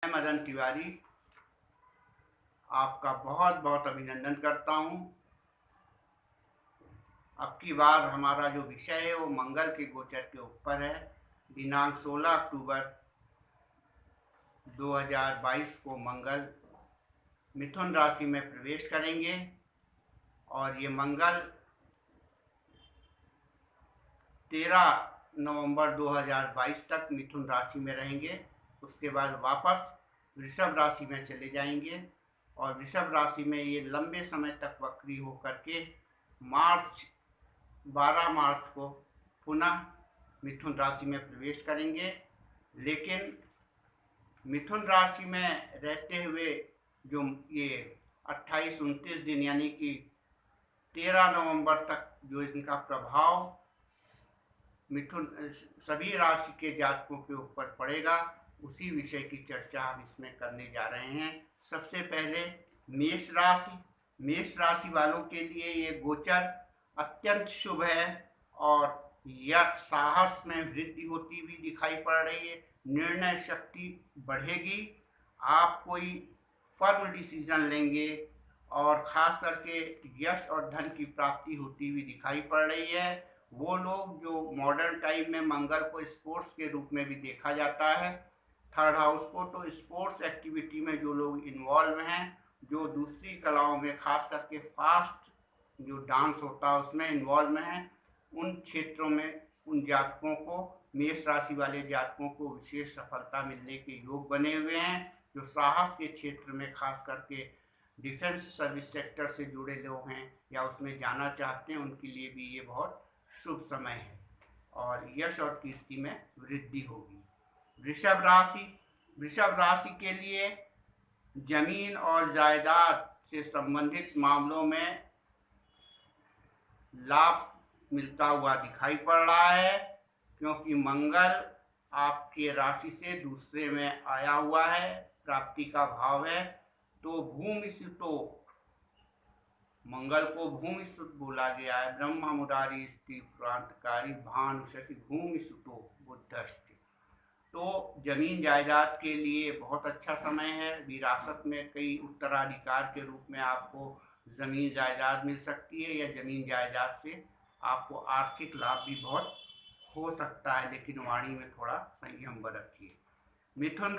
मदन तिवारी आपका बहुत बहुत अभिनंदन करता हूँ। अब की बार हमारा जो विषय है वो मंगल के गोचर के ऊपर है। दिनांक 16 अक्टूबर 2022 को मंगल मिथुन राशि में प्रवेश करेंगे और ये मंगल 13 नवंबर 2022 तक मिथुन राशि में रहेंगे। उसके बाद वापस वृषभ राशि में चले जाएंगे और वृषभ राशि में ये लंबे समय तक वक्री होकर के 12 मार्च को पुनः मिथुन राशि में प्रवेश करेंगे। लेकिन मिथुन राशि में रहते हुए जो ये 28-29 दिन यानी कि 13 नवंबर तक जो इनका प्रभाव मिथुन सभी राशि के जातकों के ऊपर पड़ेगा, उसी विषय की चर्चा हम इसमें करने जा रहे हैं। सबसे पहले मेष राशि वालों के लिए ये गोचर अत्यंत शुभ है और यह साहस में वृद्धि होती हुई दिखाई पड़ रही है। निर्णय शक्ति बढ़ेगी, आप कोई फर्म डिसीजन लेंगे और खास करके यश और धन की प्राप्ति होती हुई दिखाई पड़ रही है। वो लोग जो मॉडर्न टाइम में मंगल को स्पोर्ट्स के रूप में भी देखा जाता है, थर्ड हाउस को, तो स्पोर्ट्स एक्टिविटी में जो लोग इन्वॉल्व हैं, जो दूसरी कलाओं में खास करके फास्ट जो डांस होता है उसमें इन्वॉल्व हैं, उन क्षेत्रों में उन जातकों को, मेष राशि वाले जातकों को विशेष सफलता मिलने के योग बने हुए हैं। जो साहस के क्षेत्र में खास करके डिफेंस सर्विस सेक्टर से जुड़े लोग हैं या उसमें जाना चाहते हैं, उनके लिए भी ये बहुत शुभ समय है और यश और कीर्ति में वृद्धि होगी। वृषभ राशि के लिए जमीन और जायदाद से संबंधित मामलों में लाभ मिलता हुआ दिखाई पड़ रहा है, क्योंकि मंगल आपके राशि से दूसरे में आया हुआ है, प्राप्ति का भाव है। तो भूमि सुतो, मंगल को भूमि सुत बोला गया है। ब्रह्मा मुरारी स्त्री प्रांतकारी भानु शशि भूमि सुतो बुद्धश्च। तो जमीन जायदाद के लिए बहुत अच्छा समय है। विरासत में कई उत्तराधिकार के रूप में आपको जमीन जायदाद मिल सकती है या जमीन जायदाद से आपको आर्थिक लाभ भी बहुत हो सकता है, लेकिन वाणी में थोड़ा संयम बरतिए। मिथुन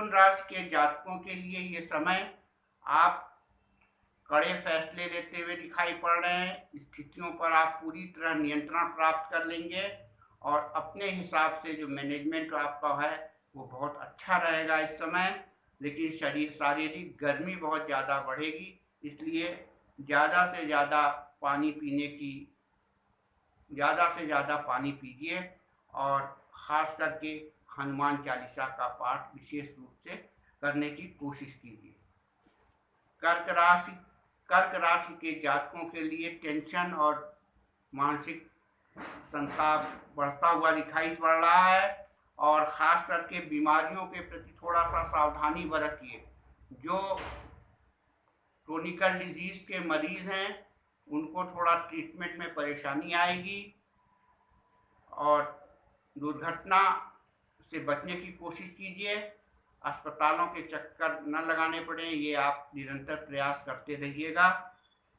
राशि के जातकों के लिए ये समय आप कड़े फैसले लेते हुए दिखाई पड़ रहे हैं। स्थितियों पर आप पूरी तरह नियंत्रण प्राप्त कर लेंगे और अपने हिसाब से जो मैनेजमेंट आपका है वो बहुत अच्छा रहेगा इस समय। लेकिन शारीरिक गर्मी बहुत ज़्यादा बढ़ेगी, इसलिए ज़्यादा से ज़्यादा पानी पीजिए और ख़ास करके हनुमान चालीसा का पाठ विशेष रूप से करने की कोशिश कीजिए। कर्क राशि के जातकों के लिए टेंशन और मानसिक संताप बढ़ता हुआ दिखाई पड़ रहा है और ख़ास करके बीमारियों के प्रति थोड़ा सा सावधानी बरतिए। जो क्रोनिकल डिजीज़ के मरीज़ हैं उनको थोड़ा ट्रीटमेंट में परेशानी आएगी और दुर्घटना से बचने की कोशिश कीजिए। अस्पतालों के चक्कर न लगाने पड़े, ये आप निरंतर प्रयास करते रहिएगा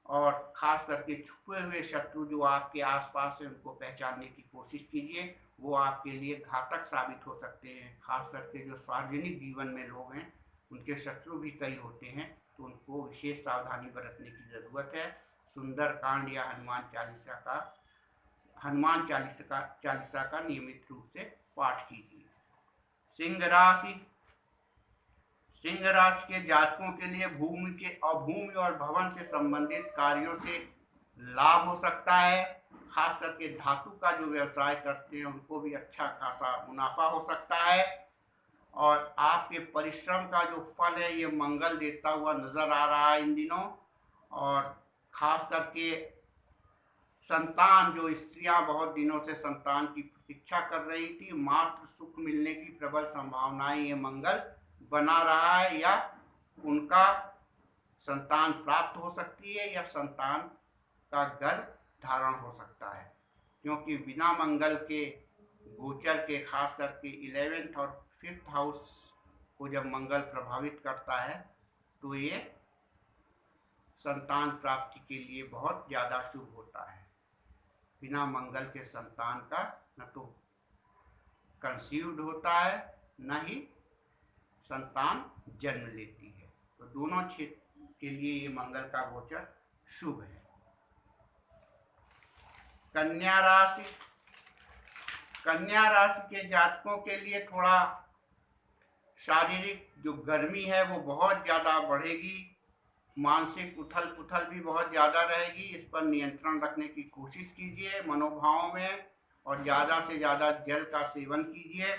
और ख़ास करके छुपे हुए शत्रु जो आपके आसपास हैं उनको पहचानने की कोशिश कीजिए, वो आपके लिए घातक साबित हो सकते हैं। खास करके जो सार्वजनिक जीवन में लोग हैं उनके शत्रु भी कई होते हैं, तो उनको विशेष सावधानी बरतने की ज़रूरत है। सुंदरकांड या हनुमान चालीसा का नियमित रूप से पाठ कीजिए। सिंह राशि के जातकों के लिए भूमि और भवन से संबंधित कार्यों से लाभ हो सकता है। खास करके धातु का जो व्यवसाय करते हैं उनको भी अच्छा खासा मुनाफा हो सकता है और आपके परिश्रम का जो फल है ये मंगल देता हुआ नजर आ रहा है इन दिनों। और खास करके संतान, जो स्त्रियां बहुत दिनों से संतान की प्रतीक्षा कर रही थी, मातृ सुख मिलने की प्रबल संभावनाएं ये मंगल बना रहा है, या उनका संतान प्राप्त हो सकती है या संतान का गर्भ धारण हो सकता है। क्योंकि बिना मंगल के गोचर के खास करके 11th और 5th हाउस को जब मंगल प्रभावित करता है तो ये संतान प्राप्ति के लिए बहुत ज़्यादा शुभ होता है। बिना मंगल के संतान का न तो कंसीव्ड होता है न ही संतान जन्म लेती है। तो दोनों क्षेत्र के लिए ये मंगल का गोचर शुभ है। कन्या राशि, कन्या राशि के जातकों के लिए थोड़ा शारीरिक जो गर्मी है वो बहुत ज़्यादा बढ़ेगी। मानसिक उथल पुथल भी बहुत ज़्यादा रहेगी। इस पर नियंत्रण रखने की कोशिश कीजिए मनोभावों में, और ज़्यादा से ज़्यादा जल का सेवन कीजिए।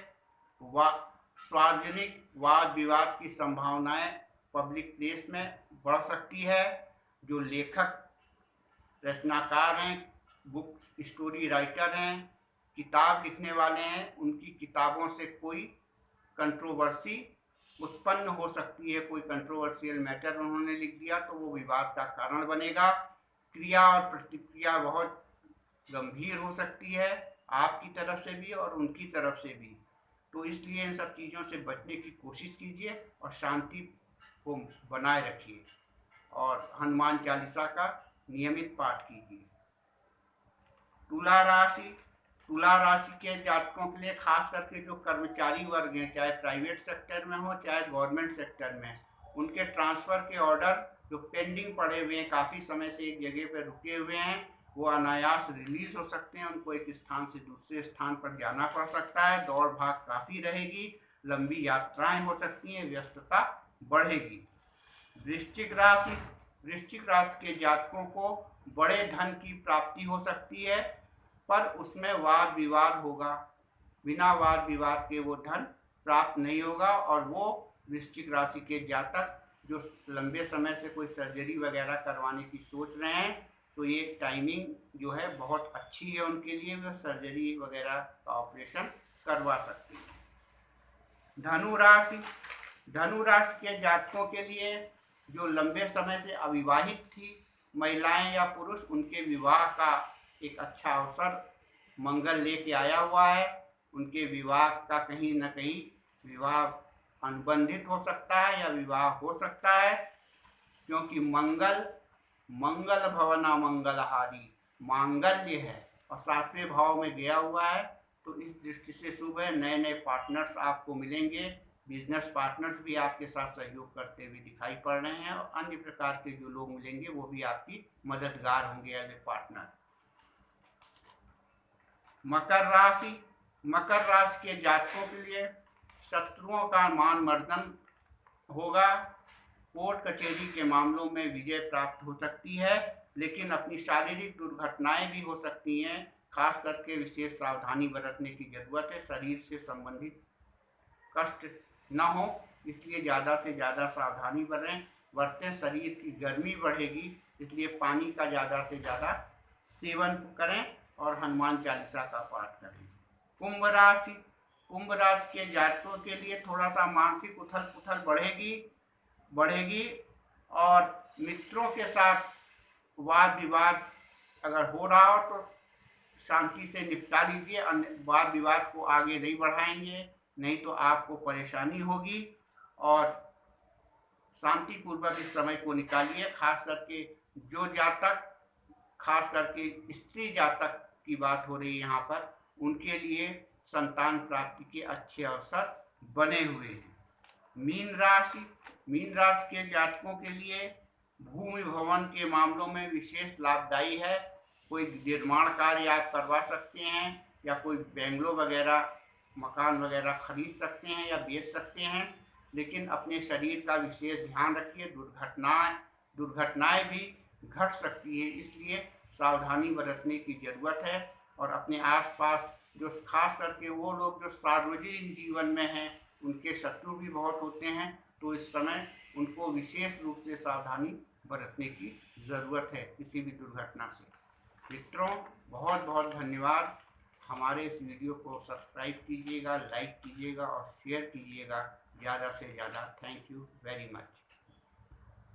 सार्वजनिक वाद विवाद की संभावनाएं पब्लिक प्लेस में बढ़ सकती है। जो लेखक रचनाकार हैं, बुक स्टोरी राइटर हैं, किताब लिखने वाले हैं, उनकी किताबों से कोई कंट्रोवर्सी उत्पन्न हो सकती है। कोई कंट्रोवर्शियल मैटर उन्होंने लिख दिया तो वो विवाद का कारण बनेगा। क्रिया और प्रतिक्रिया बहुत गंभीर हो सकती है, आपकी तरफ से भी और उनकी तरफ से भी। तो इसलिए इन सब चीज़ों से बचने की कोशिश कीजिए और शांति को बनाए रखिए, और हनुमान चालीसा का नियमित पाठ कीजिए। तुला राशि, तुला राशि के जातकों के लिए खास करके जो कर्मचारी वर्ग हैं, चाहे प्राइवेट सेक्टर में हो चाहे गवर्नमेंट सेक्टर में, उनके ट्रांसफ़र के ऑर्डर जो पेंडिंग पड़े हुए हैं, काफ़ी समय से एक जगह पर रुके हुए हैं, वो अनायास रिलीज हो सकते हैं। उनको एक स्थान से दूसरे स्थान पर जाना पड़ सकता है। दौड़ भाग काफ़ी रहेगी, लंबी यात्राएं हो सकती हैं, व्यस्तता बढ़ेगी। वृश्चिक राशि, वृश्चिक राशि के जातकों को बड़े धन की प्राप्ति हो सकती है, पर उसमें वाद विवाद होगा। बिना वाद विवाद के वो धन प्राप्त नहीं होगा। और वो वृश्चिक राशि के जातक जो लंबे समय से कोई सर्जरी वगैरह करवाने की सोच रहे हैं, तो ये टाइमिंग जो है बहुत अच्छी है उनके लिए, वो सर्जरी वगैरह का ऑपरेशन करवा सकते हैं। धनु राशि, धनु राशि के जातकों के लिए जो लंबे समय से अविवाहित थी महिलाएं या पुरुष, उनके विवाह का एक अच्छा अवसर मंगल लेके आया हुआ है। उनके विवाह का कहीं न कहीं विवाह अनुबंधित हो सकता है या विवाह हो सकता है, क्योंकि मंगल मंगल भवना मंगलहारी मांगल्य है और 7वें भाव में गया हुआ है। तो इस दृष्टि से शुभ है। नए नए पार्टनर्स आपको मिलेंगे, बिजनेस पार्टनर्स भी आपके साथ सहयोग करते हुए दिखाई पड़ रहे हैं, और अन्य प्रकार के जो लोग मिलेंगे वो भी आपकी मददगार होंगे एज ए पार्टनर। मकर राशि, मकर राशि के जातकों के लिए शत्रुओं का मान मर्दन होगा। कोर्ट कचहरी के मामलों में विजय प्राप्त हो सकती है, लेकिन अपनी शारीरिक दुर्घटनाएं भी हो सकती हैं। खास करके विशेष सावधानी बरतने की जरूरत है। शरीर से संबंधित कष्ट न हो, इसलिए ज़्यादा से ज़्यादा सावधानी बरतें। शरीर की गर्मी बढ़ेगी, इसलिए पानी का ज़्यादा से ज़्यादा सेवन करें और हनुमान चालीसा का पाठ करें। कुंभ राशि, कुंभ राशि के जातकों के लिए थोड़ा सा मानसिक उथल पुथल बढ़ेगी और मित्रों के साथ वाद विवाद अगर हो रहा हो तो शांति से निपटा लीजिए। वाद विवाद को आगे नहीं बढ़ाएंगे, नहीं तो आपको परेशानी होगी। और शांतिपूर्वक इस समय को निकालिए। खास करके जो जातक, खास करके स्त्री जातक की बात हो रही है यहाँ पर, उनके लिए संतान प्राप्ति के अच्छे अवसर बने हुए हैं। मीन राशि, मीन राशि के जातकों के लिए भूमि भवन के मामलों में विशेष लाभदायी है। कोई निर्माण कार्य आप करवा सकते हैं, या कोई बेंगलो वगैरह मकान वगैरह खरीद सकते हैं या बेच सकते हैं, लेकिन अपने शरीर का विशेष ध्यान रखिए। दुर्घटनाएं भी घट सकती है, इसलिए सावधानी बरतने की ज़रूरत है। और अपने आसपास जो खास करके वो लोग जो सार्वजनिक जीवन में हैं, उनके शत्रु भी बहुत होते हैं, तो इस समय उनको विशेष रूप से सावधानी बरतने की ज़रूरत है किसी भी दुर्घटना से। मित्रों, बहुत बहुत धन्यवाद। हमारे इस वीडियो को सब्सक्राइब कीजिएगा, लाइक कीजिएगा और शेयर कीजिएगा ज़्यादा से ज़्यादा। Thank you very much.